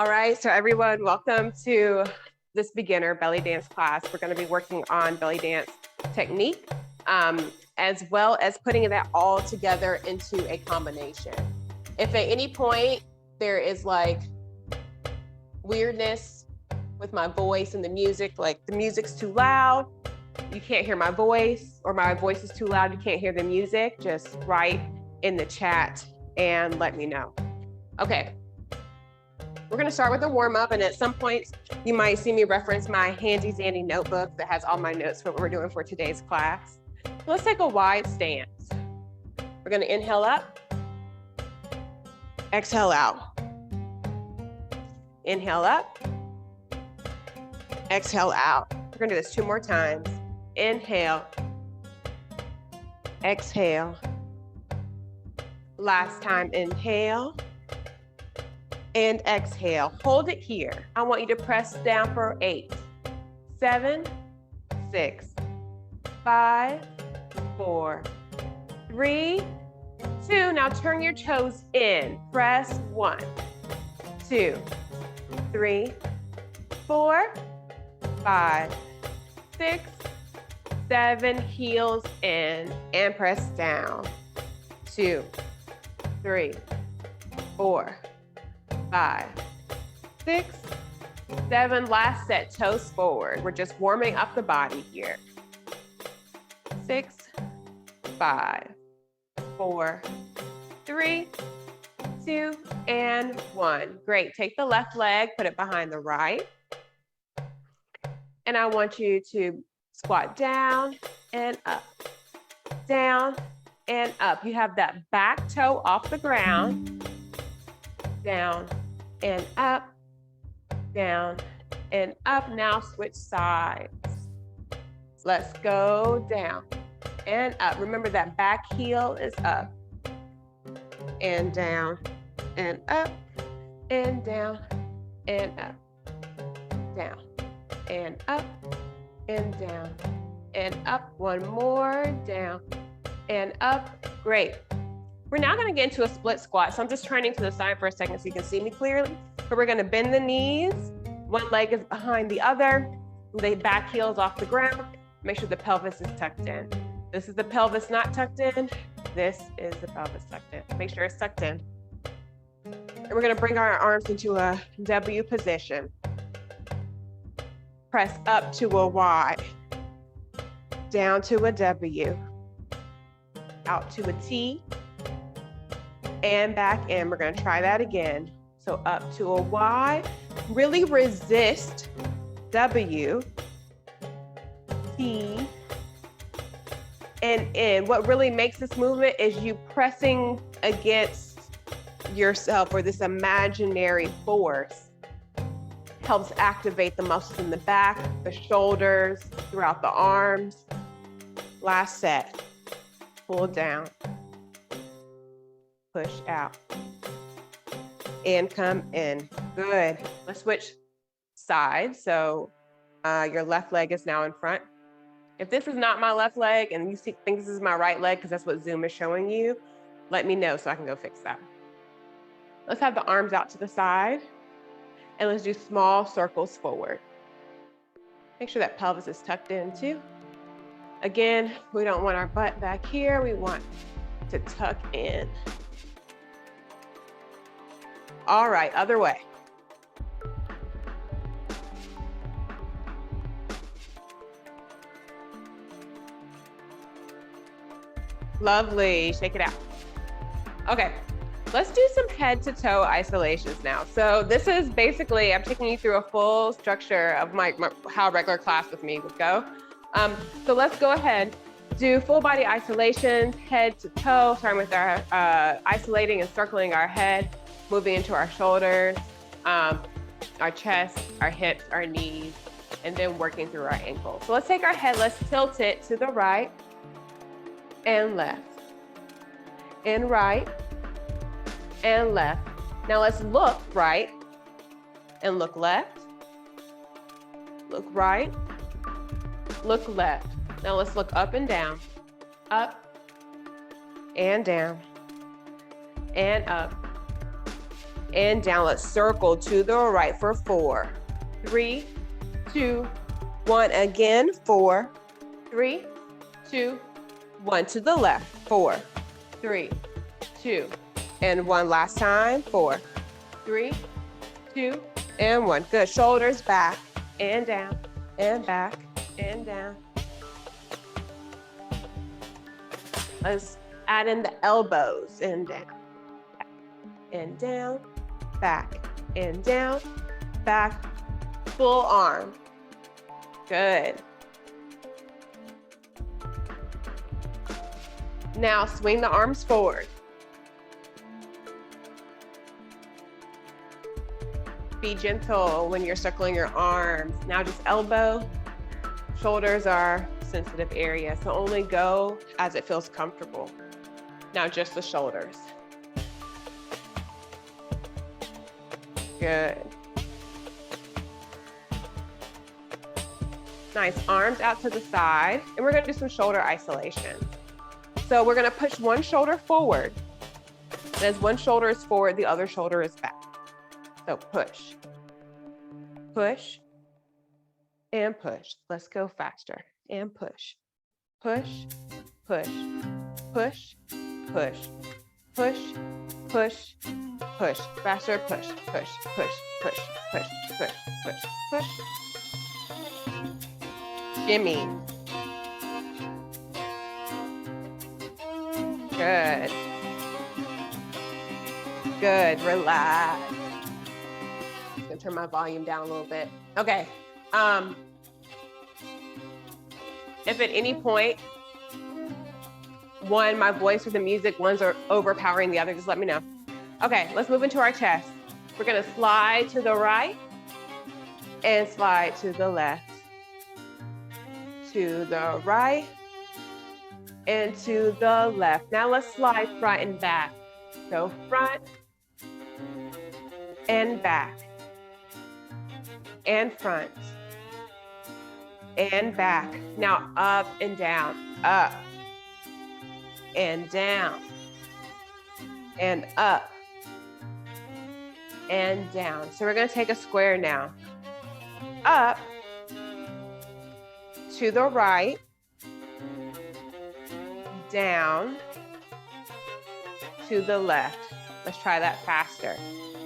All right, so everyone, welcome to this beginner belly dance class. We're going to be working on belly dance technique, as well as putting that all together into a combination. If at any point there is like weirdness with my voice and the music, like the music's too loud, you can't hear my voice, or my voice is too loud, you can't hear the music, just write in the chat and let me know. Okay. We're gonna start with a warm up, and at some point you might see me reference my handy dandy notebook that has all my notes for what we're doing for today's class. So let's take a wide stance. We're gonna inhale up, exhale out. Inhale up, exhale out. We're gonna do this 2 more times. Inhale, exhale. Last time, inhale and exhale. Hold it here. I want you to press down for 8, 7, 6, 5, 4, 3, 2. Now turn your toes in. Press 1, 2, 3, 4, 5, 6, 7. Heels in and press down. 2, 3, 4, 5, 6, 7. Last set, toes forward. We're just warming up the body here. 6, 5, 4, 3, 2, and 1. Great. Take the left leg, put it behind the right. And I want you to squat down and up, down and up. You have that back toe off the ground, down and up, down and up. Now switch sides. Let's go down and up. Remember that back heel is up and down and up and down and up, down and up and down and up. One more, down and up. Great. We're now going to get into a split squat. So I'm just turning to the side for a second so you can see me clearly. But we're going to bend the knees. One leg is behind the other. The back heel is off the ground. Make sure the pelvis is tucked in. This is the pelvis not tucked in. This is the pelvis tucked in. Make sure it's tucked in. And we're going to bring our arms into a W position. Press up to a Y. Down to a W. Out to a T. And back in. We're going to try that again. So up to a Y. Really resist W, T, and in. What really makes this movement is you pressing against yourself, or this imaginary force helps activate the muscles in the back, the shoulders, throughout the arms. Last set. Pull down. Push out and come in. Good. Let's switch sides. So your left leg is now in front. If this is not my left leg and you think this is my right leg, because that's what Zoom is showing you, let me know so I can go fix that. Let's have the arms out to the side and let's do small circles forward. Make sure that pelvis is tucked in too. Again, we don't want our butt back here. We want to tuck in. All right, other way. Lovely, shake it out. Okay, let's do some head to toe isolations now. So this is basically, I'm taking you through a full structure of how a regular class with me would go. So let's go ahead, do full body isolations, head to toe, starting with our isolating and circling our head, moving into our shoulders, our chest, our hips, our knees, and then working through our ankles. So let's take our head, let's tilt it to the right and left, and right and left. Now let's look right and look left, look right, look left. Now let's look up and down, up and down, and up, and down. Let's circle to the right for 4, 3, 2, 1. Again, 4, 3, 2, 1. To the left, 4, 3, 2, and 1. Last time, 4, 3, 2, and 1. Good. Shoulders back and down and back and down. Let's add in the elbows and down, and down, back and down, back, full arm. Good. Now swing the arms forward. Be gentle when you're circling your arms. Now just elbow. Shoulders are sensitive areas, so only go as it feels comfortable. Now just the shoulders. Good. Nice, arms out to the side, and we're gonna do some shoulder isolation. So we're gonna push one shoulder forward, and as one shoulder is forward, the other shoulder is back. So push, push, and push. Let's go faster. And push, push, push, push, push, push, push, push. Faster, push, push, push, push, push, push, push, push. Shimmy. Good. Good, relax. I'm gonna turn my volume down a little bit. Okay. If at any point, one, my voice or the music, one's are overpowering the other, just let me know. Okay, let's move into our chest. We're gonna slide to the right and slide to the left. To the right and to the left. Now let's slide front and back. So front and back and front and back. Now up and down, up and down and up and down. So we're gonna take a square now. Up to the right, down to the left. Let's try that faster.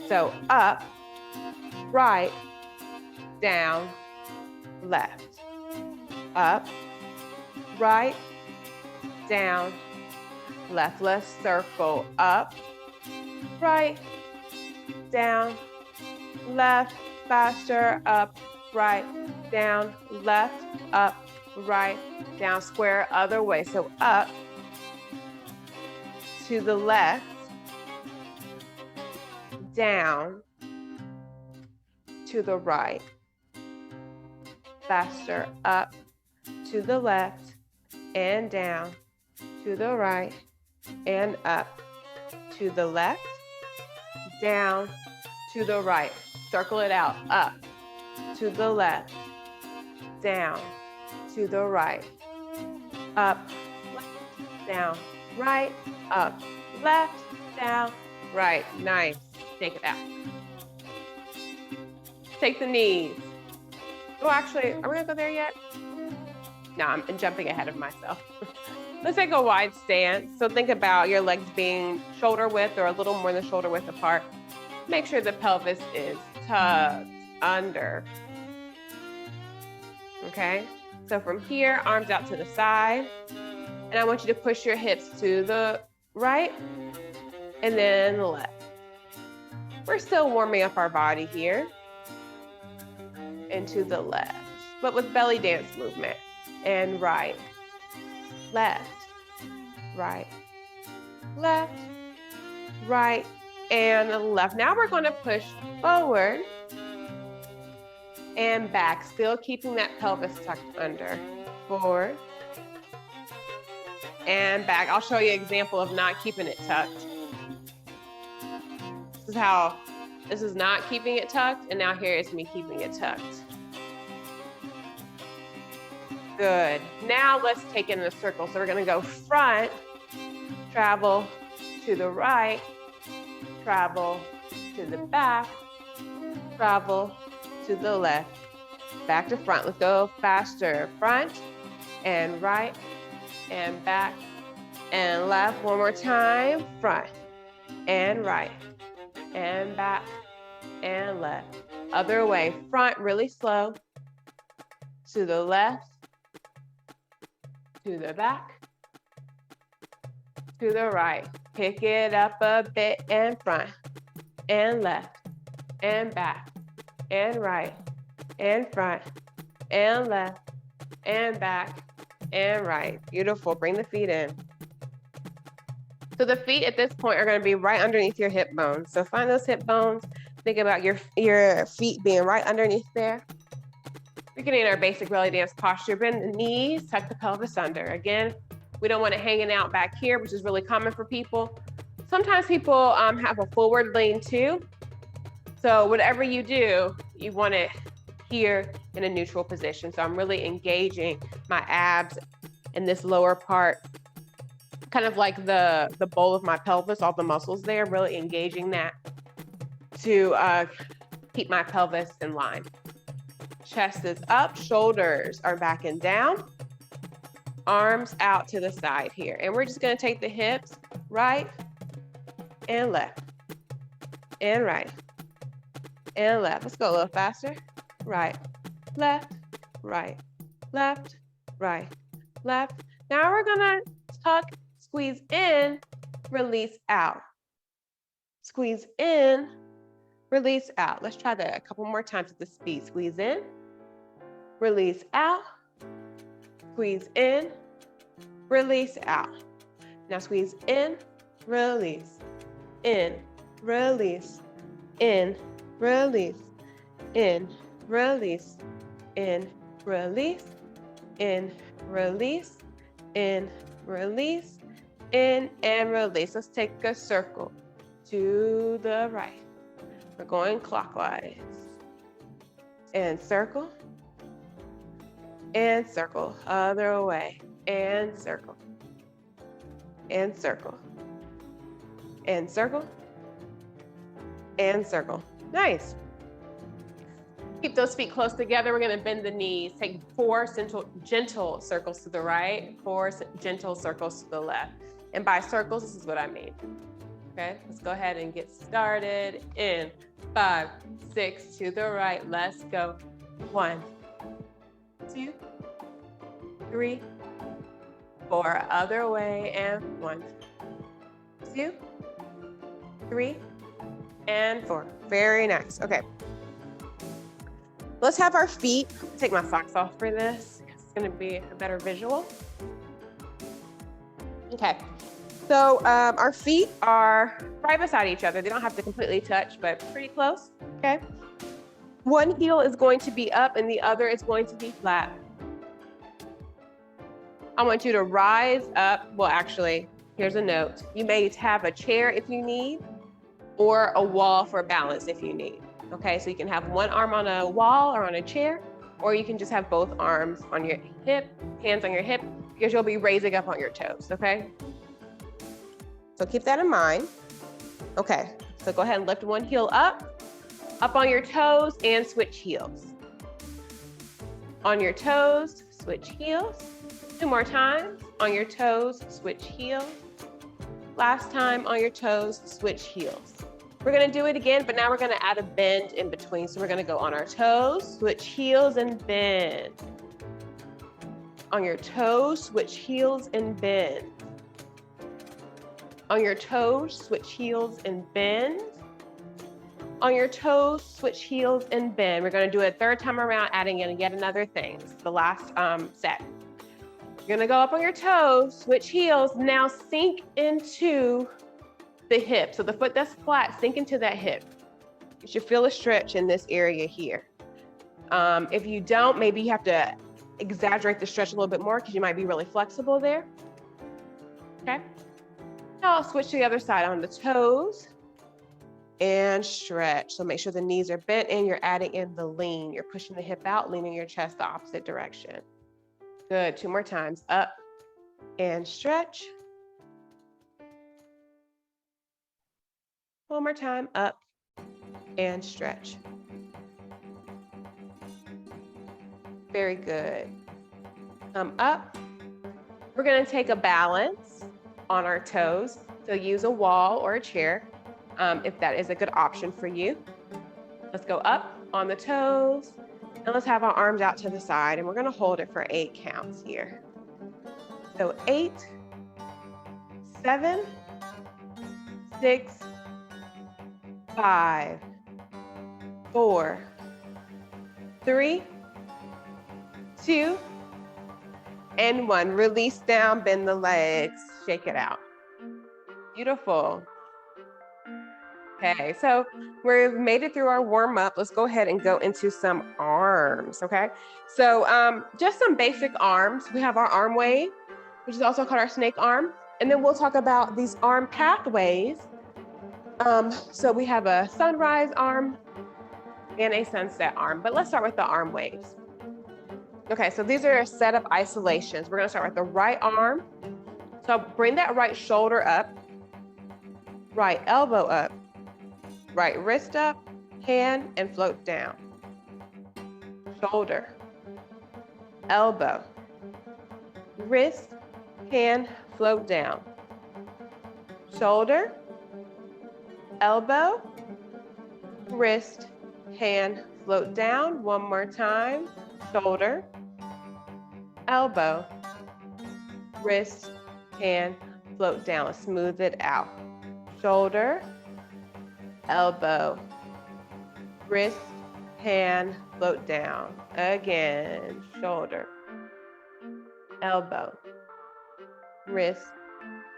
So up, right, down, left. Up, right, down, left. Let's circle. Up, right, down, left. Faster. Up, right, down, left, up, right, down. Square other way. So up to the left, down to the right. Faster. Up to the left and down to the right and up to the left, down to the right. Circle it out. Up to the left, down to the right, up, left, down, right, up, left, down, right. Nice. Take it out. Take the knees. Oh, actually, are we gonna go there yet? No, I'm jumping ahead of myself. Let's take a wide stance. So think about your legs being shoulder width or a little more than shoulder width apart. Make sure the pelvis is tucked under. Okay? So from here, arms out to the side. And I want you to push your hips to the right and then left. We're still warming up our body here. And to the left, but with belly dance movement. And right, left, right, left, right, and left. Now we're going to push forward and back, still keeping that pelvis tucked under. Forward and back. I'll show you an example of not keeping it tucked. This is not keeping it tucked, and now here is me keeping it tucked. Good. Now let's take it in a circle. So we're going to go front, travel to the right, travel to the back, travel to the left, back to front. Let's go faster. Front and right and back and left. One more time. Front and right and back and left. Other way. Front really slow. To the left, to the back, to the right. Pick it up a bit and front and left and back and right and front and left and back and right. Beautiful. Bring the feet in. So the feet at this point are going to be right underneath your hip bones. So find those hip bones. Think about your feet being right underneath there. We're getting our basic belly dance posture. Bend the knees, tuck the pelvis under. Again, we don't want it hanging out back here, which is really common for people. Sometimes people have a forward lean too. So whatever you do, you want it here in a neutral position. So I'm really engaging my abs in this lower part, kind of like the bowl of my pelvis, all the muscles there, really engaging that to keep my pelvis in line. Chest is up, shoulders are back and down, arms out to the side here. And we're just gonna take the hips right and left, and right, and left. Let's go a little faster. Right, left, right, left, right, left. Now we're gonna tuck, squeeze in, release out. Squeeze in, release out. Let's try that a couple more times at the speed. Squeeze in, release out, squeeze in, release out. Now squeeze in, release, in, release, in, release, in, release, in, release, in, release, in, release, in, and release. Let's take a circle to the right. We're going clockwise. And circle. And circle. Other way. And circle. And circle. And circle. And circle. Nice. Keep those feet close together. We're going to bend the knees. Take 4 gentle circles to the right, 4 gentle circles to the left. And by circles, this is what I mean. Okay, let's go ahead and get started. In 5, 6, to the right. Let's go. 1, 2, 3, 4. Other way. And 1, 2, 3, and 4. Very nice. Okay. Let's have our feet. Take my socks off for this. It's going to be a better visual. Okay. So our feet are right beside each other. They don't have to completely touch, but pretty close, okay? One heel is going to be up and the other is going to be flat. I want you to rise up. Well, actually, here's a note. You may have a chair if you need, or a wall for balance if you need, okay? So you can have one arm on a wall or on a chair, or you can just have both arms on your hip, hands on your hip, because you'll be raising up on your toes, okay? So keep that in mind. Okay, so go ahead and lift one heel up on your toes and switch heels. On your toes, switch heels. 2 more times. On your toes, switch heels. Last time on your toes, switch heels. We're gonna do it again, but now we're gonna add a bend in between. So we're gonna go on our toes, switch heels and bend. On your toes, switch heels and bend. On your toes, switch heels and bend. On your toes, switch heels and bend. We're gonna do it a 3rd time around, adding in yet another thing. This is the last set. You're gonna go up on your toes, switch heels. Now sink into the hip. So the foot that's flat, sink into that hip. You should feel a stretch in this area here. If you don't, maybe you have to exaggerate the stretch a little bit more because you might be really flexible there. Okay. Now I'll switch to the other side on the toes and stretch. So make sure the knees are bent and you're adding in the lean. You're pushing the hip out, leaning your chest the opposite direction. Good. 2 more times. Up and stretch. 1 more time. Up and stretch. Very good. Up. We're gonna take a balance on our toes. So use a wall or a chair if that is a good option for you. Let's go up on the toes and let's have our arms out to the side and we're gonna hold it for 8 counts here. So 8, 7, 6, 5, 4, 3, 2, and 1. Release down, bend the legs, shake it out. Beautiful. Okay, so we've made it through our warm up. Let's go ahead and go into some arms, okay? So just some basic arms. We have our arm wave, which is also called our snake arm. And then we'll talk about these arm pathways. So we have a sunrise arm and a sunset arm, but let's start with the arm waves. Okay, so these are a set of isolations. We're gonna start with the right arm. So bring that right shoulder up, right elbow up, right wrist up, hand, and float down. Shoulder, elbow, wrist, hand, float down. Shoulder, elbow, wrist, hand, float down. One more time. Shoulder, elbow, wrist, hand, float down. Smooth it out. Shoulder, elbow, wrist, hand, float down. Again, shoulder, elbow, wrist,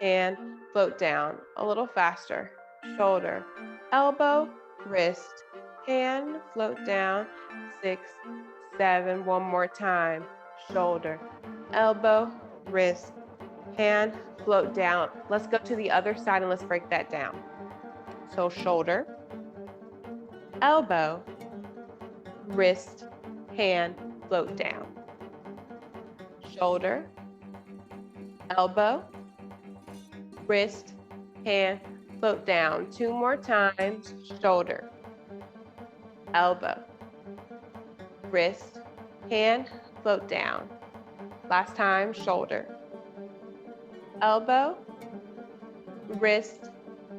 hand, float down. A little faster. Shoulder, elbow, wrist, hand, float down. 6, 7, one more time. Shoulder, elbow, wrist, hand, float down. Let's go to the other side and let's break that down. So shoulder, elbow, wrist, hand, float down. Shoulder, elbow, wrist, hand, float down. 2 more times. Shoulder, elbow, wrist, hand, float down. Last time. Shoulder, elbow, wrist,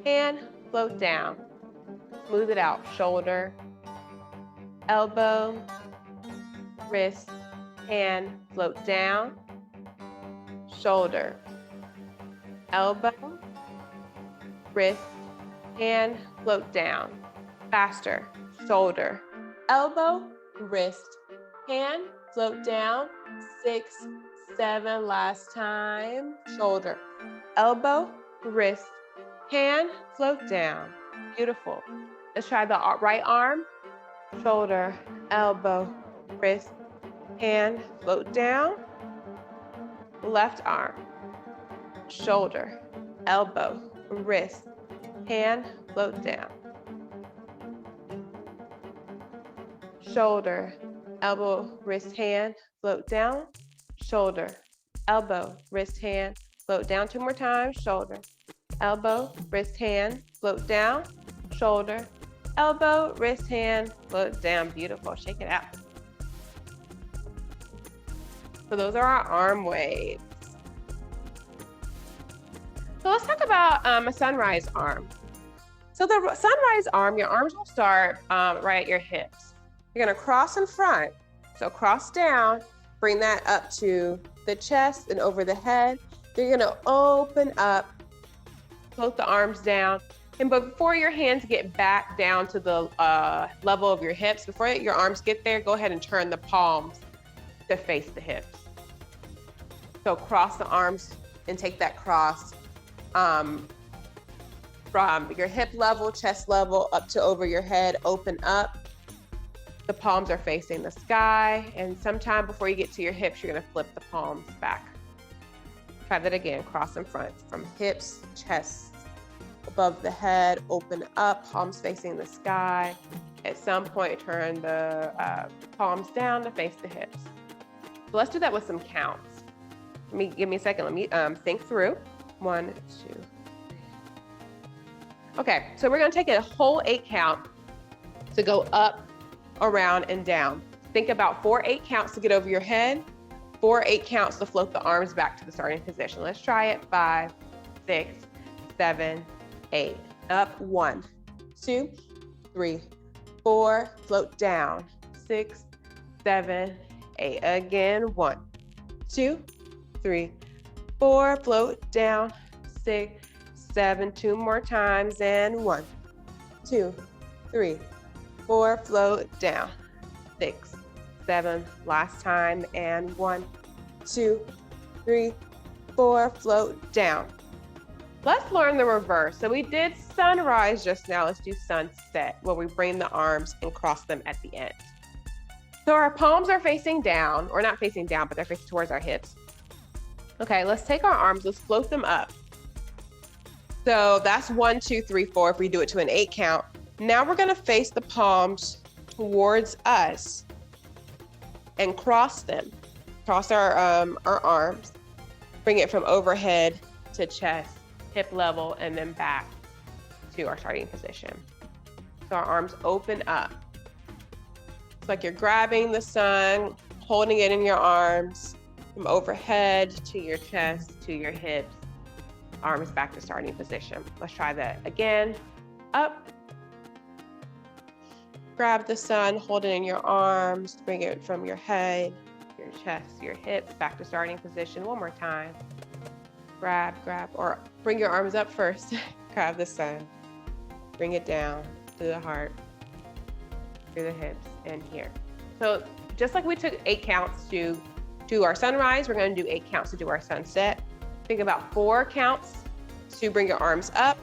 hand, float down. Smooth it out. Shoulder, elbow, wrist, hand, float down. Shoulder, elbow, wrist, hand, float down. Faster. Shoulder, elbow, wrist, hand, float down. 6, 7, last time. Shoulder, elbow, wrist, hand, float down. Beautiful. Let's try the right arm. Shoulder, elbow, wrist, hand, float down. Left arm. Shoulder, elbow, wrist, hand, float down. Shoulder, elbow, wrist, hand, float down. Shoulder, elbow, wrist, hand, float down. 2 more times. Shoulder, elbow, wrist, hand, float down. Shoulder, elbow, wrist, hand, float down. Beautiful. Shake it out. So those are our arm waves. So let's talk about a sunrise arm. So the sunrise arm, your arms will start right at your hips. You're gonna cross in front. So cross down, bring that up to the chest and over the head. You're gonna open up, float the arms down. And before your hands get back down to the level of your hips, before your arms get there, go ahead and turn the palms to face the hips. So cross the arms and take that cross from your hip level, chest level, up to over your head, open up. The palms are facing the sky, and sometime before you get to your hips, you're gonna flip the palms back. Try that again, cross in front, from hips, chest, above the head, open up, palms facing the sky. At some point, turn the palms down to face the hips. So let's do that with some counts. Give me a second, let me think through. 1, 2. Okay, so we're gonna take a whole 8 count, to go up, around, and down. Think about 4 8 counts to get over your head, 4 8 counts to float the arms back to the starting position. Let's try it. 5, 6, 7, 8. Up, 1, 2, 3, 4. Float down. 6, 7, 8. Again. 1, 2, 3, 4. Float down. 6, 7. 2 more times. And 1, 2, 3, 4. Float down. 6, 7. Last time. And 1, 2, 3, 4. Float down. Let's learn the reverse. So we did sunrise just now. Let's do sunset, where we bring the arms and cross them at the end. So our palms are facing down, or not facing down, but they're facing towards our hips. Okay, let's take our arms, let's float them up. So that's 1, 2, 3, 4 if we do it to an 8 count. Now we're gonna face the palms towards us and cross them. Cross our arms, bring it from overhead to chest, hip level, and then back to our starting position. So our arms open up. It's like you're grabbing the sun, holding it in your arms, from overhead to your chest, to your hips, arms back to starting position. Let's try that again. Up. Grab the sun, hold it in your arms, bring it from your head, your chest, your hips, back to starting position. One more time. Grab, or bring your arms up first. Grab the sun. Bring it down to the heart, through the hips, and here. So just like we took 8 counts to do our sunrise, we're gonna do 8 counts to do our sunset. Think about 4 counts to bring your arms up,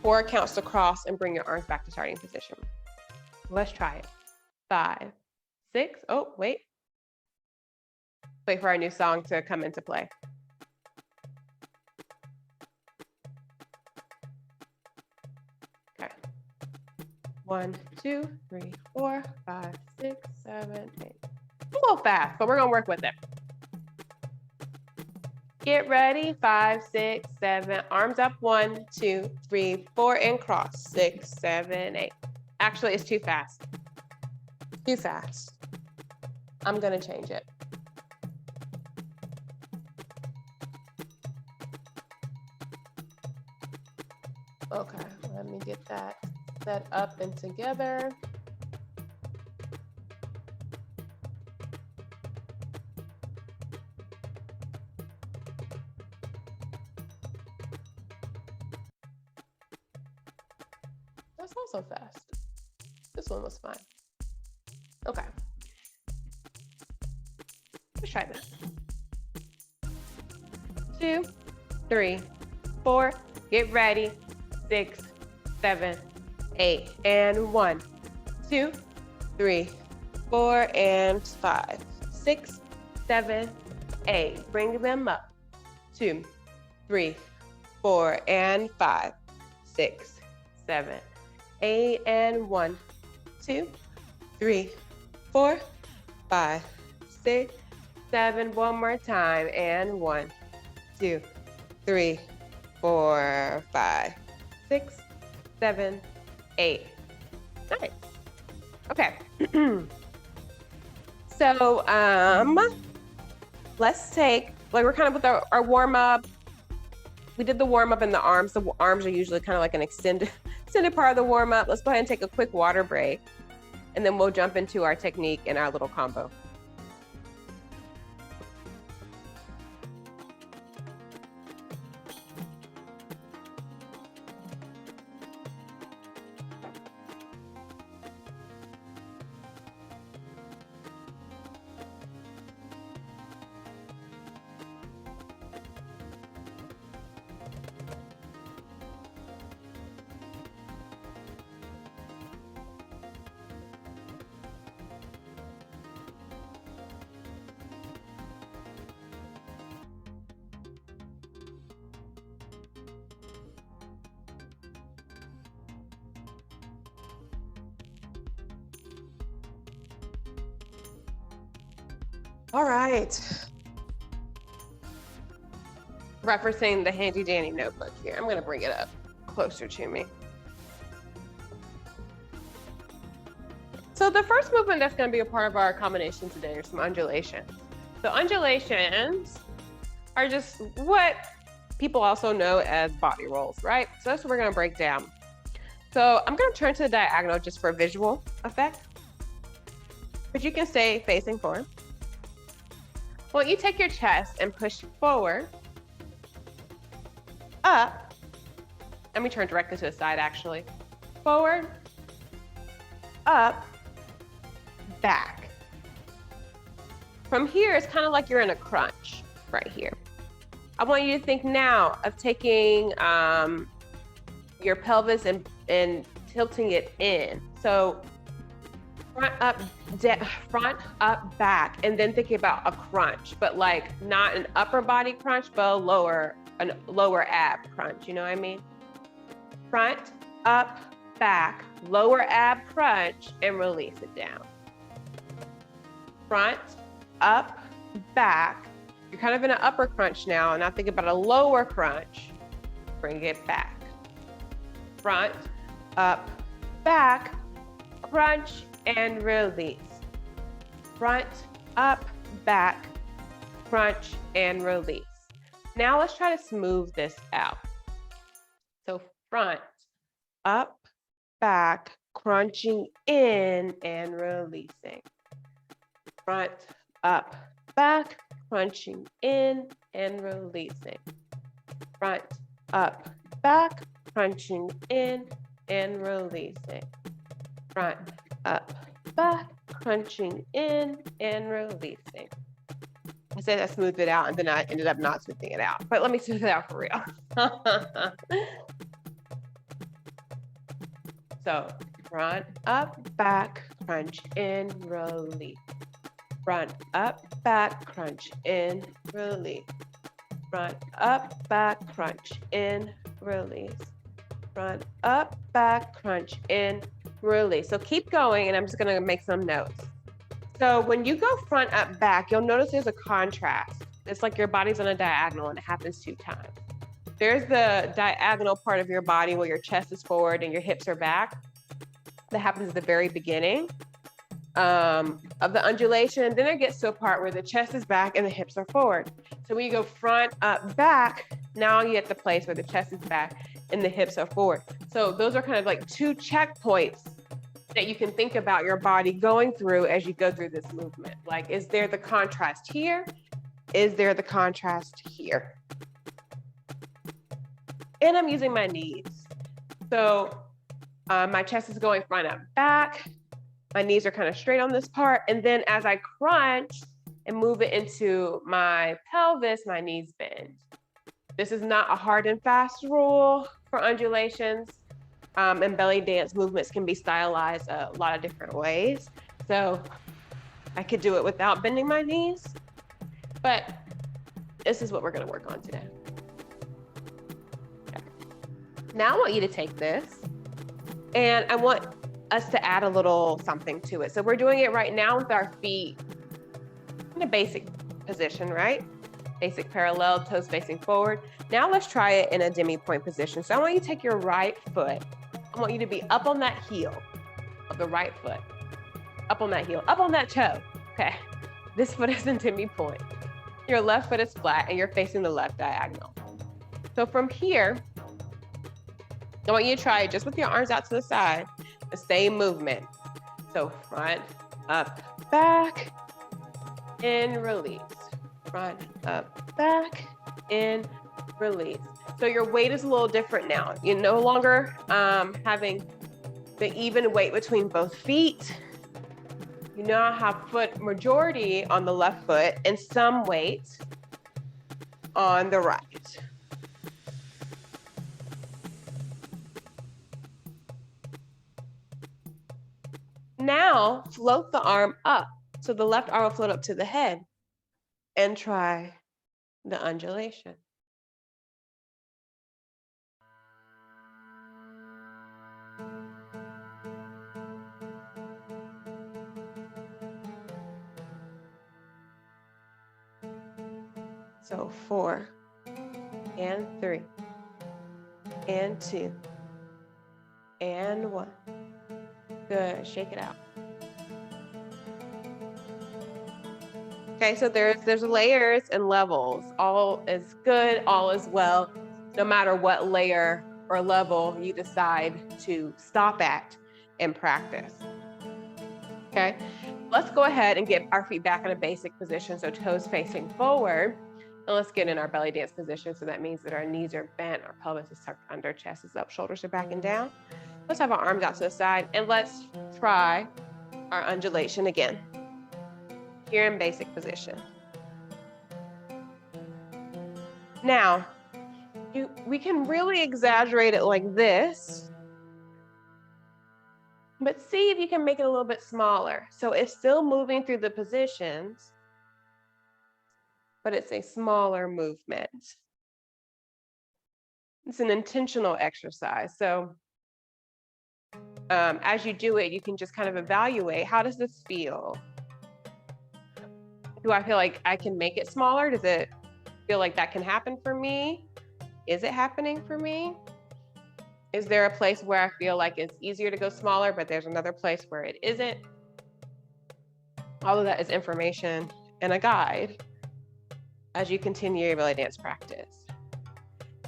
4 counts to cross and bring your arms back to starting position. Let's try it. 5, 6, oh, wait. Wait for our new song to come into play. Okay. 1, 2, 3, 4, 5, 6, 7, 8. A little fast, but we're gonna work with it. Get ready. 5, 6, 7. Arms up. 1, 2, 3, 4, and cross. 6, 7, 8. Actually, it's too fast. Too fast. I'm gonna change it. Okay, let me get that set up and together. That's also fast. This one was fine. Okay. Let's try this. 2, 3, 4. Get ready. 6, 7, 8. And 1, 2, 3, 4, and 5, 6, 7, 8. Bring them up. 2, 3, 4, and 5, 6, 7, 8, and 1, 2, 3, 4, 5, 6, 7. One more time. And 1, 2, 3, 4, 5, 6, 7, 8. Nice. Okay. So let's take, like, we're kind of with our warm up. We did the warm up in the arms. The arms are usually kind of like an extended part of the warm up. Let's go ahead and take a quick water break, and then we'll jump into our technique and our little combo. All right. Referencing the handy dandy notebook here. I'm going to bring it up closer to me. So the first movement that's going to be a part of our combination today are some undulations. So undulations are just what people also know as body rolls, right? So that's what we're going to break down. So I'm going to turn to the diagonal just for visual effect, but you can stay facing forward. Well, you take your chest and push forward, up. Let me turn directly to the side, actually. Forward, up, back. From here, it's kind of like you're in a crunch right here. I want you to think now of taking your pelvis and tilting it in. So front, up, back, and then thinking about a crunch, but like not an upper body crunch, but a lower ab crunch, you know what I mean? Front, up, back, lower ab crunch, and release it down. Front, up, back. You're kind of in an upper crunch now, and now think about a lower crunch. Bring it back. Front, up, back, crunch, and release. Front, up, back, crunch, and release. Now let's try to smooth this out. So front, up, back, crunching in and releasing. Front, up, back, crunching in and releasing. Front, up, back, crunching in and releasing. Front, up, back, crunching in and releasing. I said I smoothed it out and then I ended up not smoothing it out, but let me smooth it out for real. So front, up, back, crunch in, release. Front, up, back, crunch in, release. Front, up, back, crunch in, release. Front, up, back, crunch in, release. So keep going, and I'm just gonna make some notes. So when you go front, up, back, you'll notice there's a contrast. It's like your body's on a diagonal and it happens 2 times. There's the diagonal part of your body where your chest is forward and your hips are back. That happens at the very beginning of the undulation. Then it gets to a part where the chest is back and the hips are forward. So when you go front, up, back, now you get the place where the chest is back and the hips are forward. So those are kind of like 2 checkpoints that you can think about your body going through as you go through this movement. Like, is there the contrast here? Is there the contrast here? And I'm using my knees. So my chest is going front, up, back. My knees are kind of straight on this part. And then as I crunch and move it into my pelvis, my knees bend. This is not a hard and fast rule for undulations. And belly dance movements can be stylized a lot of different ways. So I could do it without bending my knees, but this is what we're gonna work on today. Okay. Now I want you to take this and I want us to add a little something to it. So we're doing it right now with our feet in a basic position, right? Basic parallel, toes facing forward. Now let's try it in a demi-point position. So I want you to take your right foot. I want you to be up on that heel of the right foot. Up on that heel, up on that toe. Okay, this foot is in demi-point. Your left foot is flat and you're facing the left diagonal. So from here, I want you to try it just with your arms out to the side, the same movement. So front, up, back, and release. Front, up, back, and release. So your weight is a little different now. You're no longer having the even weight between both feet. You now have foot majority on the left foot and some weight on the right. Now float the arm up. So the left arm will float up to the head and try the undulation. So 4 and 3 and 2 and 1. Good, shake it out. Okay, so there's layers and levels. All is good, all is well, no matter what layer or level you decide to stop at in practice. Okay, let's go ahead and get our feet back in a basic position, so toes facing forward. And let's get in our belly dance position. So that means that our knees are bent, our pelvis is tucked under, chest is up, shoulders are back and down. Let's have our arms out to the side, and let's try our undulation again. Here in basic position. Now, we can really exaggerate it like this, but see if you can make it a little bit smaller. So it's still moving through the positions, but it's a smaller movement. It's an intentional exercise. So as you do it, you can just kind of evaluate, how does this feel? Do I feel like I can make it smaller? Does it feel like that can happen for me? Is it happening for me? Is there a place where I feel like it's easier to go smaller, but there's another place where it isn't? All of that is information and a guide as you continue your belly dance practice.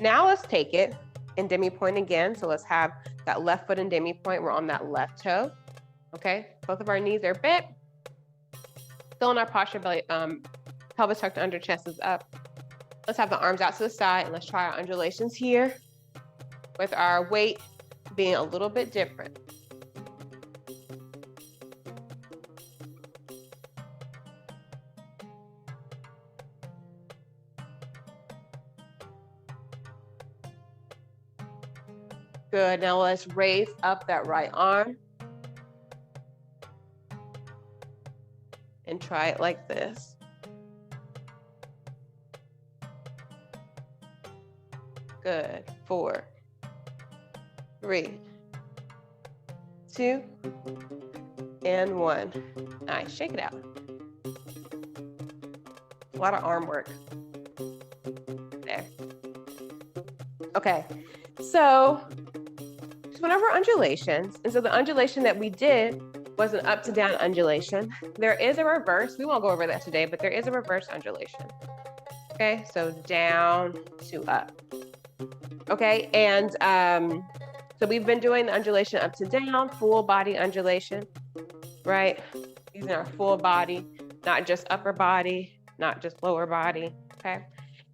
Now let's take it in demi-point again. So let's have that left foot in demi-point. We're on that left toe. Okay, both of our knees are bent. Still in our posture, belly, pelvis tucked under, chest is up. Let's have the arms out to the side, and let's try our undulations here with our weight being a little bit different. Good, now let's raise up that right arm and try it like this. Good, 4, 3, 2, and 1. Nice, shake it out. A lot of arm work. There. Okay, so just went over undulations. And so the undulation that we did was an up to down undulation. There is a reverse. We won't go over that today, but there is a reverse undulation. Okay, so down to up. Okay, and so we've been doing the undulation up to down, full body undulation, right? Using our full body, not just upper body, not just lower body, okay?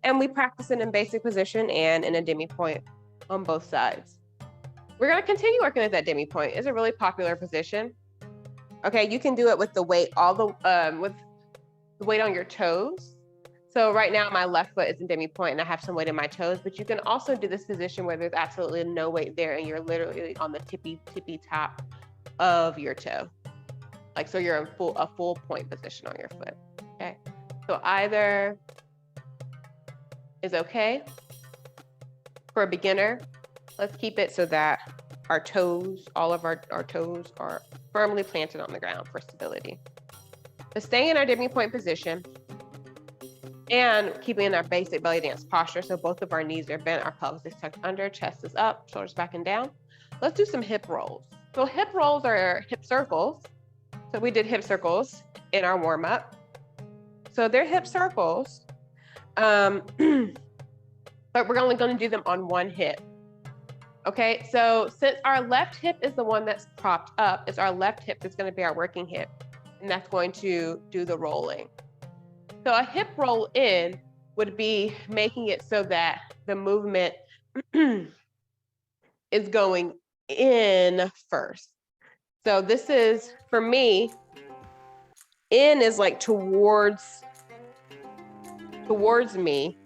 And we practice it in basic position and in a demi-point on both sides. We're gonna continue working with that demi-point. It's a really popular position. Okay, you can do it with the weight, with the weight on your toes. So right now my left foot is in demi-point and I have some weight in my toes, but you can also do this position where there's absolutely no weight there and you're literally on the tippy top of your toe. Like, so you're in a full point position on your foot, okay? So either is okay. For a beginner, let's keep it so that our toes, all of our toes are firmly planted on the ground for stability. But staying in our demi-point position, and keeping in our basic belly dance posture. So both of our knees are bent, our pelvis is tucked under, chest is up, shoulders back and down. Let's do some hip rolls. So hip rolls are hip circles. So we did hip circles in our warm up. So they're hip circles, but we're only gonna do them on one hip. Okay, so since our left hip is the one that's propped up, it's our left hip that's gonna be our working hip, and that's going to do the rolling. So a hip roll in would be making it so that the movement is going in first. So this is, for me, in is like towards me,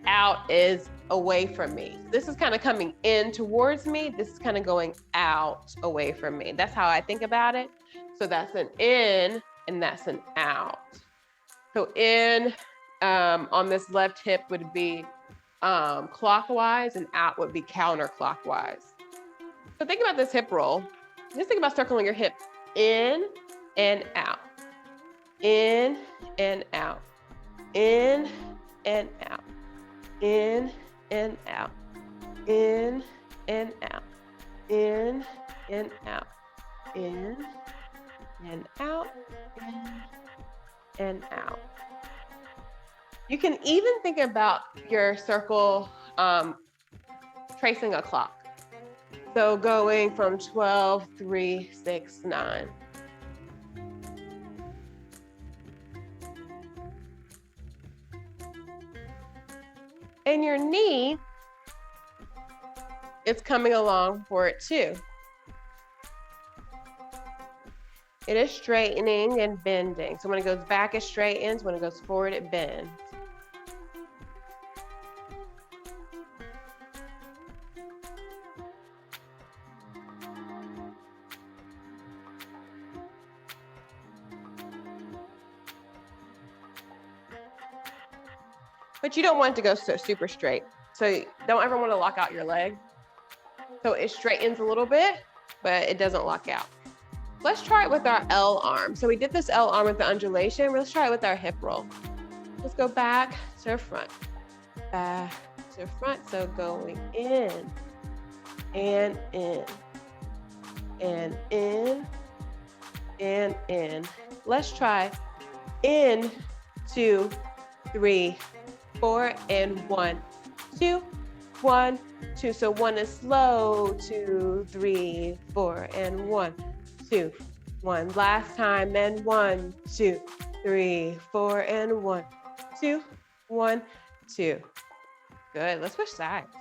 out is away from me. This is kind of coming in towards me. This is kind of going out away from me. That's how I think about it. So that's an in and that's an out. So in on this left hip would be clockwise and out would be counterclockwise. So think about this hip roll. Just think about circling your hip in and out, in and out, in and out, in and out, in and out, in and out, in and out, and out. You can even think about your circle tracing a clock. So going from 12, 3, 6, 9. And your knee, it's coming along for it too. It is straightening and bending. So when it goes back, it straightens. When it goes forward, it bends. But you don't want it to go so super straight. So you don't ever want to lock out your leg. So it straightens a little bit, but it doesn't lock out. Let's try it with our L arm. So we did this L arm with the undulation. Let's try it with our hip roll. Let's go back to front. Back to front. So going in and in and in and in. Let's try in, 2, 3, 4, and 1, 2, 1, 2. So 1 is slow, 2, 3, 4, and 1, 2, 1. Last time, then 1, 2, 3, 4, and 1, 2, 1, 2. Good. Let's switch sides.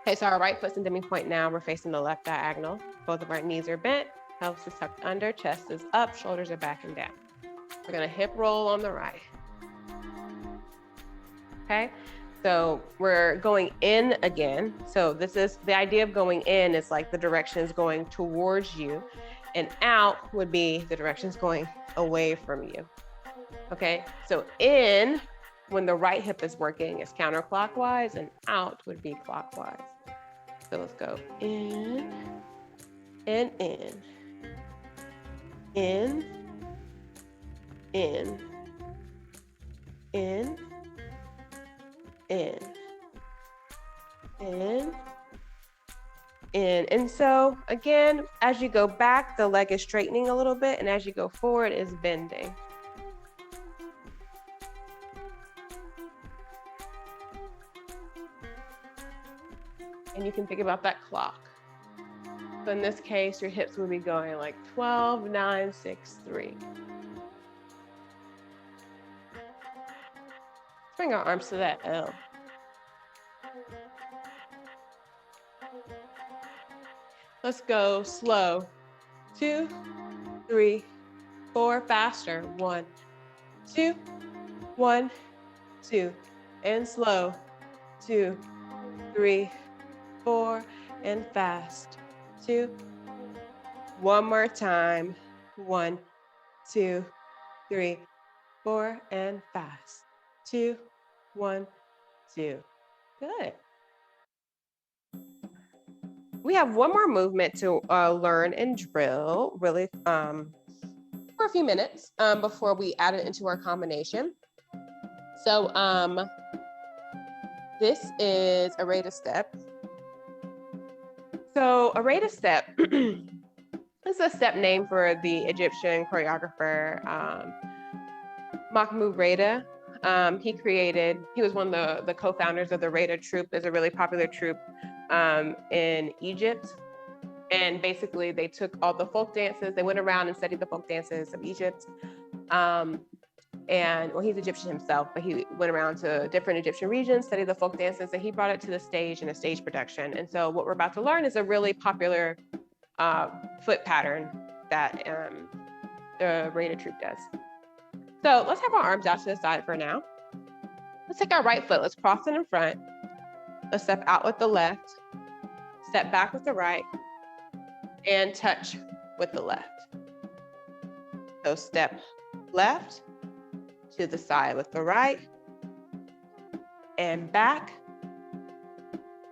Okay, so our right foot's in demi-point now. We're facing the left diagonal. Both of our knees are bent. Pelvis is tucked under. Chest is up. Shoulders are back and down. We're gonna hip roll on the right. Okay, so we're going in again. So this is the idea of going in is like the direction is going towards you, and out would be the direction is going away from you. Okay, so in, when the right hip is working, is counterclockwise, and out would be clockwise. So let's go in and in, in, in, in, in, in, in. And so again, as you go back, the leg is straightening a little bit, and as you go forward, it's bending. And you can think about that clock. So in this case, your hips will be going like 12, 9, 6, 3. Bring our arms to that L. Let's go slow. 2, 3, 4, faster. 1, 2, 1, 2, and slow. 2, 3, 4, and fast. 2. One more time. 1, 2, 3, 4, and fast. 2, 1, 2. Good. We have one more movement to learn and drill, really, for a few minutes before we add it into our combination. So this is a rate of step. So a rate of step is a step name for the Egyptian choreographer Mahmoud Reda. He was one of the co-founders of the Reda troupe. It's a really popular troupe in Egypt. And basically they took all the folk dances, they went around and studied the folk dances of Egypt. And well, he's Egyptian himself, but he went around to different Egyptian regions, studied the folk dances, and he brought it to the stage in a stage production. And so what we're about to learn is a really popular foot pattern that the Reda troupe does. So let's have our arms out to the side for now. Let's take our right foot, let's cross it in front. Let's step out with the left, step back with the right, and touch with the left. So step left, to the side with the right, and back,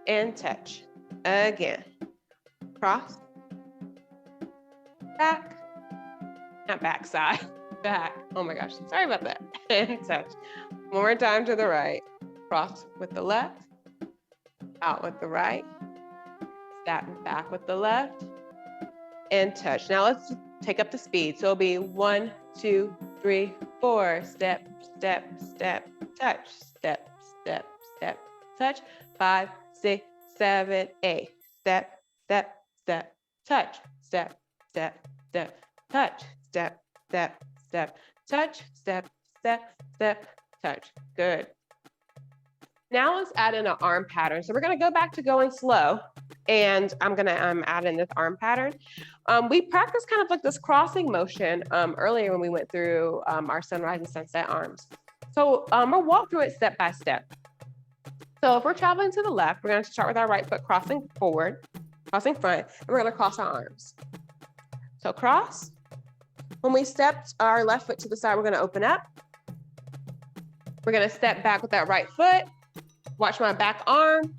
and touch. Again, cross, back, not back, side, back. Oh my gosh, sorry about that. And touch. One more time to the right, cross with the left, out with the right, step back with the left, and touch. Now let's take up the speed. So it'll be 1, 2, 3, 4, step, step, step, touch, step, step, step, touch, 5, 6, 7, 8, step, step, step, touch, step, step, step, touch, step, step, step, touch, step, step, step, touch. Good. Now let's add in an arm pattern. So we're gonna go back to going slow, and I'm gonna add in this arm pattern. We practiced kind of like this crossing motion earlier when we went through our sunrise and sunset arms. So we'll walk through it step by step. So if we're traveling to the left, we're gonna start with our right foot crossing forward, crossing front, and we're gonna cross our arms. So cross. When we step our left foot to the side, we're gonna open up. We're gonna step back with that right foot, watch my back arm,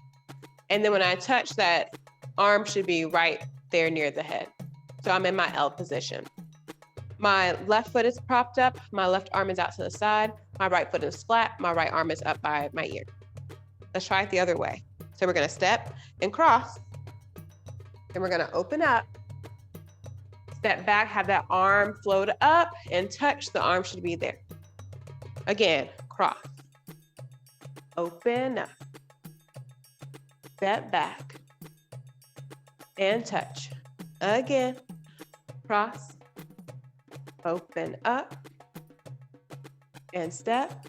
and then when I touch, that arm should be right there near the head. So I'm in my L position. My left foot is propped up, my left arm is out to the side, my right foot is flat, my right arm is up by my ear. Let's try it the other way. So we're gonna step and cross, then we're gonna open up, step back, have that arm float up and touch, the arm should be there. Again, cross, open up, step back, and touch. Again, cross, open up, and step,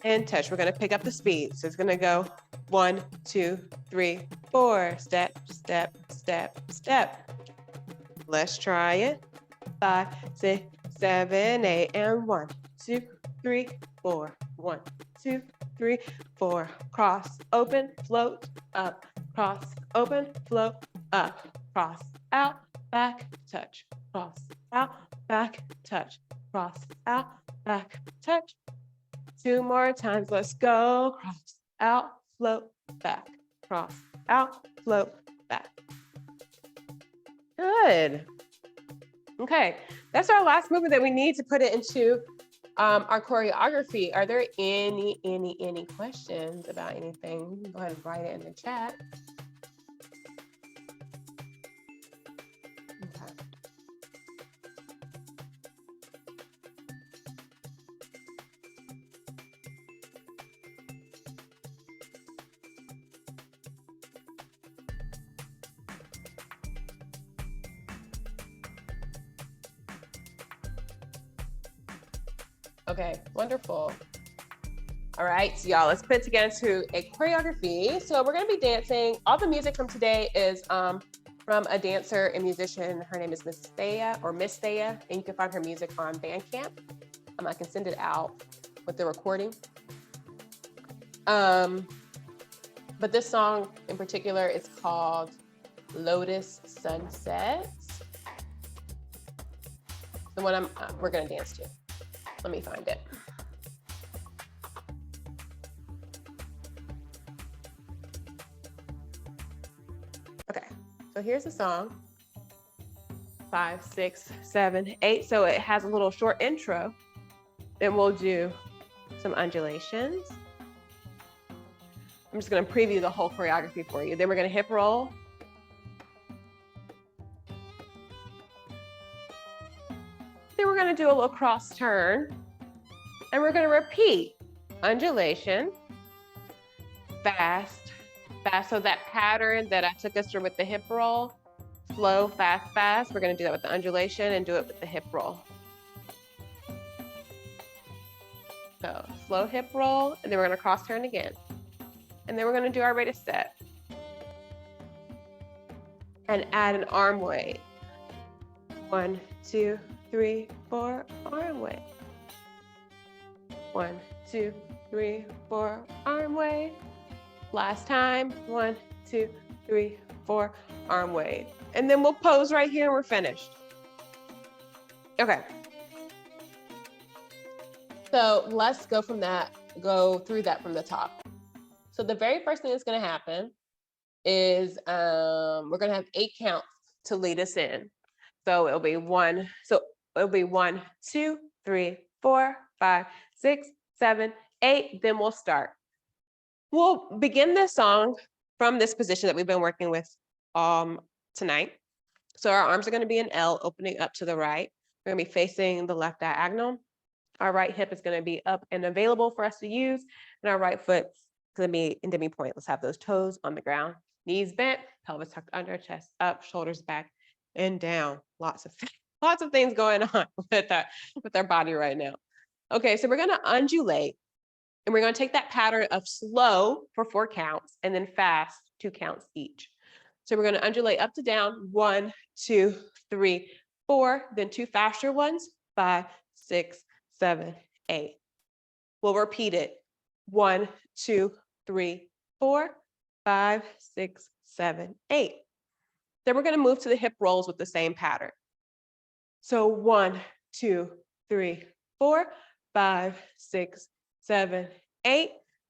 and touch. We're gonna pick up the speed. So it's gonna go 1, 2, 3, 4, step, step, step, step. Let's try it. 5, 6, 7, 8, and 1, 2, 3, 4. 1, 2, 3, 4. Cross, open, float, up. Cross, open, float, up. Cross, out, back, touch. Cross, out, back, touch. Cross, out, back, touch. 2 more times. Let's go. Cross, out, float, back. Cross, out, float, back. Good. Okay, that's our last movement that we need to put it into our choreography. Are there any questions about anything? Go ahead and write it in the chat. Okay. Okay, wonderful. All right, so y'all, let's put it together to a choreography. So we're gonna be dancing. All the music from today is from a dancer and musician. Her name is Miss Thea, and you can find her music on Bandcamp. I can send it out with the recording. But this song in particular is called Lotus Sunsets. The one we're gonna dance to. Let me find it. Okay, so here's the song. 5, 6, 7, 8. So it has a little short intro. Then we'll do some undulations. I'm just gonna preview the whole choreography for you. Then we're gonna hip roll. Then we're gonna do a little cross turn. And we're gonna repeat undulation, fast, fast. So that pattern that I took us through with the hip roll, slow, fast, fast. We're gonna do that with the undulation and do it with the hip roll. So slow hip roll, and then we're gonna cross turn again. And then we're gonna do our rate of step. And add an arm wave. 1, 2, 3, 4, arm wave. 1, 2, 3, 4, arm wave. Last time, 1, 2, 3, 4, arm wave. And then we'll pose right here and we're finished. Okay. So let's go through that from the top. So the very first thing that's gonna happen is we're gonna have 8 counts to lead us in. So it'll be 1, 2, 3, 4, 5, 6, 7, 8, then we'll start. We'll begin this song from this position that we've been working with tonight. So our arms are going to be an L opening up to the right. We're going to be facing the left diagonal. Our right hip is going to be up and available for us to use. And our right foot is going to be in demi-point. Let's have those toes on the ground. Knees bent, pelvis tucked under, chest up, shoulders back and down. Lots of things going on with our body right now. Okay, so we're going to undulate. And we're going to take that pattern of slow for 4 counts and then fast 2 counts each. So we're going to undulate up to down 1, 2, 3, 4, then 2 faster ones, 5, 6, 7, 8. We'll repeat it. 1, 2, 3, 4, 5, 6, 7, 8. Then we're going to move to the hip rolls with the same pattern. So 1, 2, 3, 4, 5, 6, 7, 8.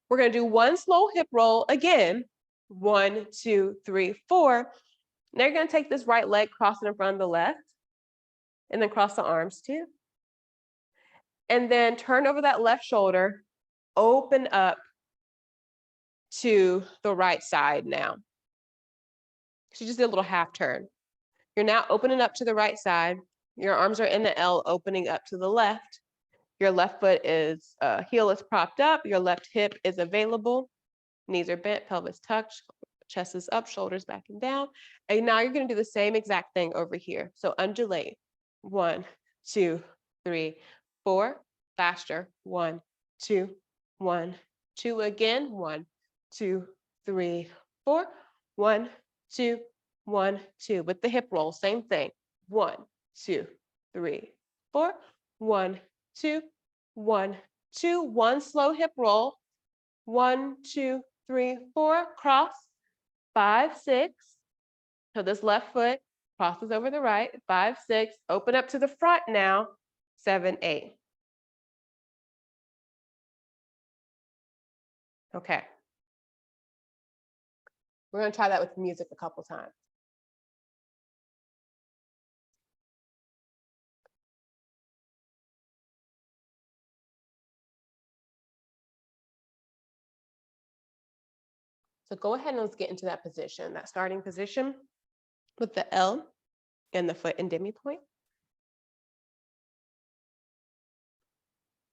We're going to do 1 slow hip roll again. 1, 2, 3, 4. Now you're going to take this right leg, cross it in front of the left, and then cross the arms too. And then turn over that left shoulder, open up to the right side now. So you just did a little half turn. You're now opening up to the right side. Your arms are in the L, opening up to the left. Your left foot is, heel is propped up. Your left hip is available. Knees are bent, pelvis tucked, chest is up, shoulders back and down. And now you're going to do the same exact thing over here. So undulate. 1, 2, 3, 4. Faster. 1, 2, 1, 2 again. 1, 2, 3, 4. 1, 2, 1, 2. With the hip roll, same thing. 1, 2, 3, 4. 1, 2, 1, 2. 1 slow hip roll. 1, 2, 3, 4. Cross. 5, 6. So this left foot crosses over the right. 5, 6. Open up to the front now. 7, 8. Okay. We're going to try that with music a couple times. So go ahead and let's get into that position, that starting position with the L and the foot in demi-point.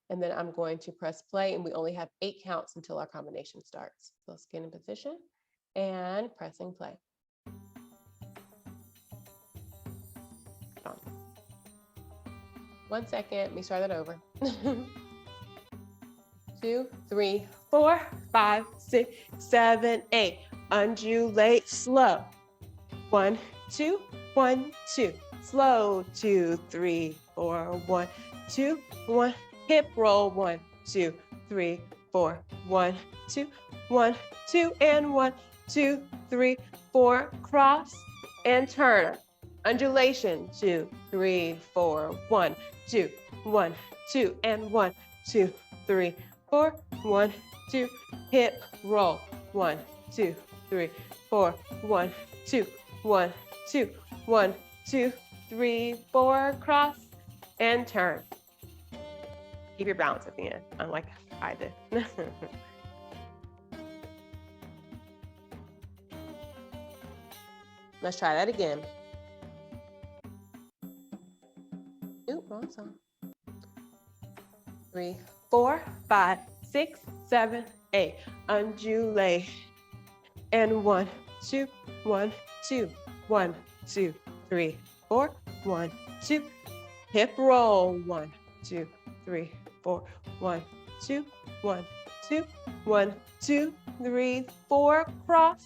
And then I'm going to press play, and we only have 8 counts until our combination starts. So let's get in position and pressing play. Hold on. 1 second, let me start that over. 2, 3, 4, 5, 6, 7, 8. Undulate slow. 1, 2, 1, 2. Slow. 2, 3, 4. 1, 2, 1. Hip roll. 1, 2, 3, 4. 1, 2, 1, 2, and 1, 2, 3, 4. Cross and turn. Undulation. 2, 3, 4. 1, 2, 1, 2, and 1, 2, 3, 4. 1, 2. Hip roll. 1, 2, 3, 4. 1, 2, 1, 2, 1, 2, 3, 4. Cross and turn. Keep your balance at the end, unlike I did. Let's try that again. Ooh, wrong song. 3, 4, 5, 6, 7, 8. Undulate. And 1, 2, 1, 2, 1, 2, 3, 4. 1, 2. Hip roll. 1, 2, 3, 4. 1, 2, 1, 2, 1, 2, 3, 4. Cross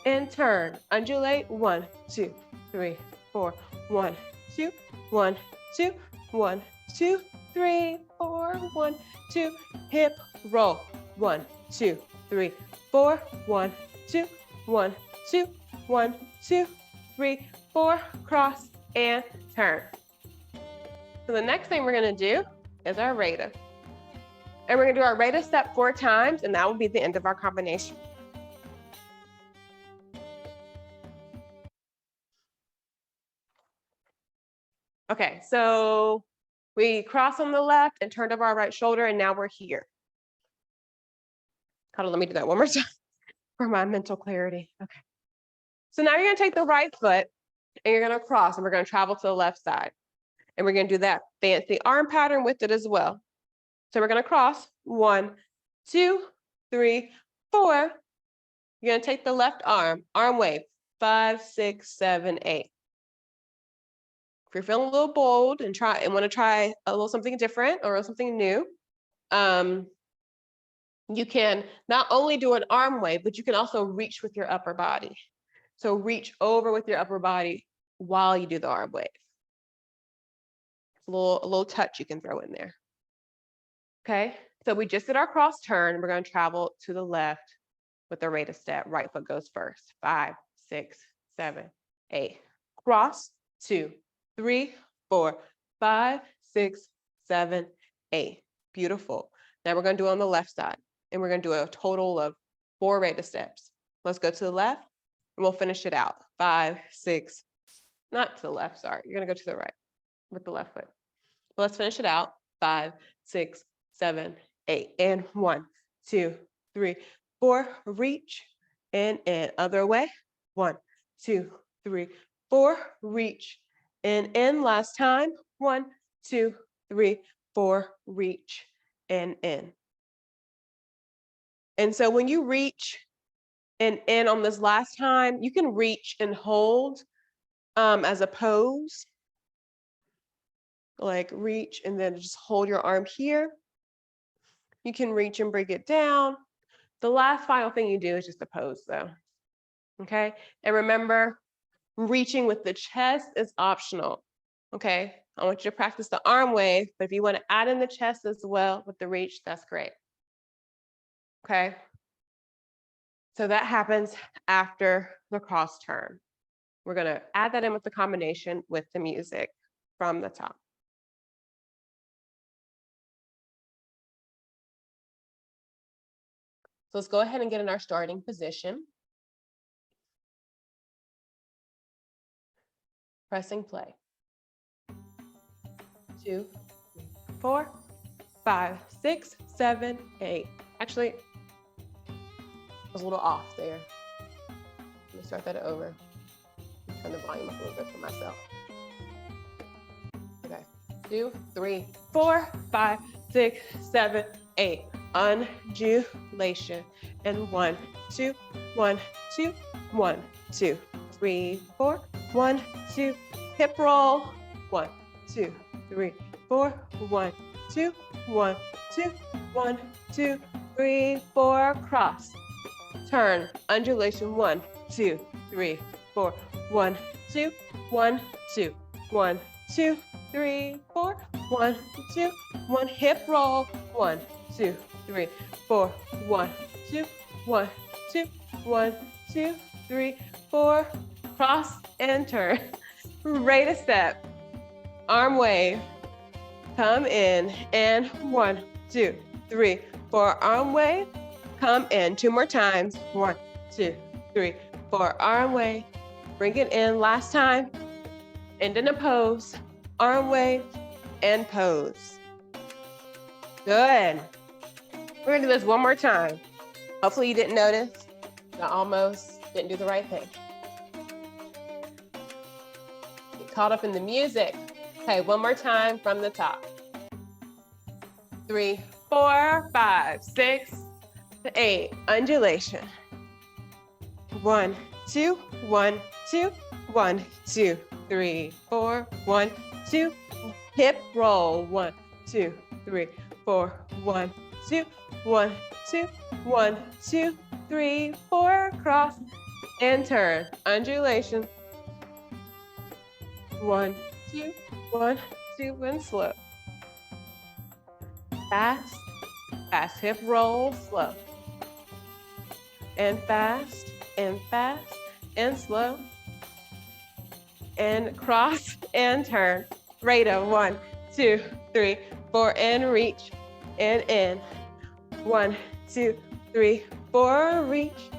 and turn. Undulate. 1, 2, 3, 4. 1, 2, 1, 2, 1, 2, 3, 4. 1, 2. Hip roll. 1, 2, 3, 4. 1, 2, 1, 2, 1, 2, 3, 4. Cross and turn. So the next thing we're going to do is our rata. And we're going to do our rata step 4 times, and that will be the end of our combination. Okay, so we cross on the left and turned over our right shoulder, and now we're here. Hold on, let me do that one more time for my mental clarity. Okay. So now you're going to take the right foot and you're gonna cross, and we're gonna travel to the left side. And we're gonna do that fancy arm pattern with it as well. So we're gonna cross, 1, 2, 3, 4. You're gonna take the left arm wave, 5, 6, 7, 8. If you're feeling a little bold and want to try a little something different or something new, you can not only do an arm wave, but you can also reach with your upper body. So reach over with your upper body while you do the arm wave. A little touch you can throw in there. Okay, so we just did our cross turn. We're going to travel to the left with the rate of step. Right foot goes first. 5, 6, 7, 8. Cross, 2, 3, 4, 5, 6, 7, 8. Beautiful. Now we're going to do it on the left side, and we're going to do a total of 4 rate of steps. Let's go to the left, and we'll finish it out. 5, 6, not to the left, sorry. You're going to go to the right with the left foot. Well, let's finish it out. 5, 6, 7, 8. And 1, 2, 3, 4. Reach and in. Other way. 1, 2, 3, 4. Reach and in. Last time. 1, 2, 3, 4. Reach and in. And so when you reach and in on this last time, you can reach and hold as a pose. Like reach and then just hold your arm here. You can reach and bring it down. The last final thing you do is just a pose though. Okay, and remember, reaching with the chest is optional. Okay, I want you to practice the arm wave, but if you want to add in the chest as well with the reach, that's great. Okay, so that happens after the cross turn. We're going to add that in with the combination with the music from the top. So let's go ahead and get in our starting position. Pressing play. 2, 3, 4, 5, 6, 7, 8. Actually, I was a little off there. Let me start that over. Turn the volume up a little bit for myself. Okay. 2, 3, 4, 5, 6, 7, 8. Undulation. And 1, 2, 1, 2, 1, 2, 3, 4. 1, 2. Hip roll. 1, 2, 3, 4. 1, 2, 1, 2, 1, 2, 3, 4. Cross. Turn. Undulation. 1, 2, 3, 4. 1, 2, 1, 2, 1, 2, 3, 4. 1, 2, 1. Hip roll. 1, 2, 3, 4. 1, 2, 1, 2, 1, 2, 3, 4. Cross and turn. Rate a step. Arm wave. Come in and 1, 2, 3, 4. Arm wave. Come in. 2 more times. 1, 2, 3, 4. Arm wave. Bring it in. Last time. End in a pose. Arm wave and pose. Good. We're gonna do this one more time. Hopefully you didn't notice. I almost didn't do the right thing. Get caught up in the music. Okay, one more time from the top. 3, 4, 5, 6, 8. Undulation. 1, 2, 1, 2, 1, 2, 3, 4. 1, 2. Hip roll. 1, 2, 3, 4. 1, 2, 1, 2, 1, 2, 3, 4. Cross and turn. Undulation. 1, 2, 1, 2, and slow. Fast, fast. Hip roll, slow. And fast, and fast, and slow. And cross and turn. Rate of 1, 2, 3, 4, and reach and in. 1, 2, 3, 4, reach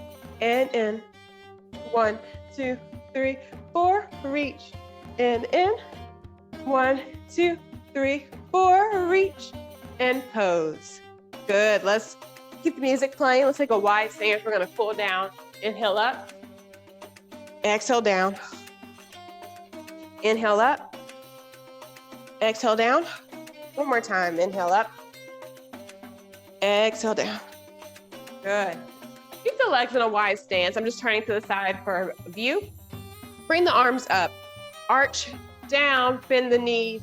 and in. 1, 2, 3, 4, reach and in. 1, 2, 3, 4, reach and pose. Good. Let's keep the music playing. Let's take a wide stance. We're going to pull down. Inhale up. Exhale down. Inhale up. Exhale down. One more time. Inhale up. Exhale down. Good. Keep the legs in a wide stance. I'm just turning to the side for a view. Bring the arms up. Arch down, bend the knees.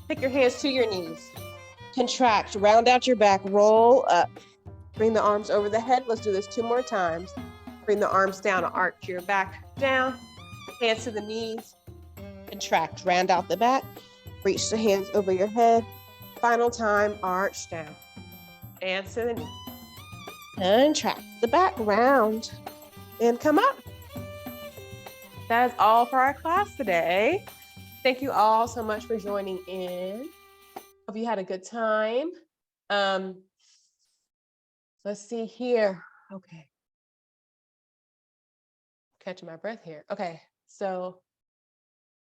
Take your hands to your knees. Contract, round out your back, roll up. Bring the arms over the head. Let's do this 2 more times. Bring the arms down, arch your back down. Hands to the knees. Contract, round out the back. Reach the hands over your head. Final time, arch down. Hands to the knees. Contract the back, round, and come up. That is all for our class today. Thank you all so much for joining in. Hope you had a good time. Let's see here. Okay. Catching my breath here. Okay, so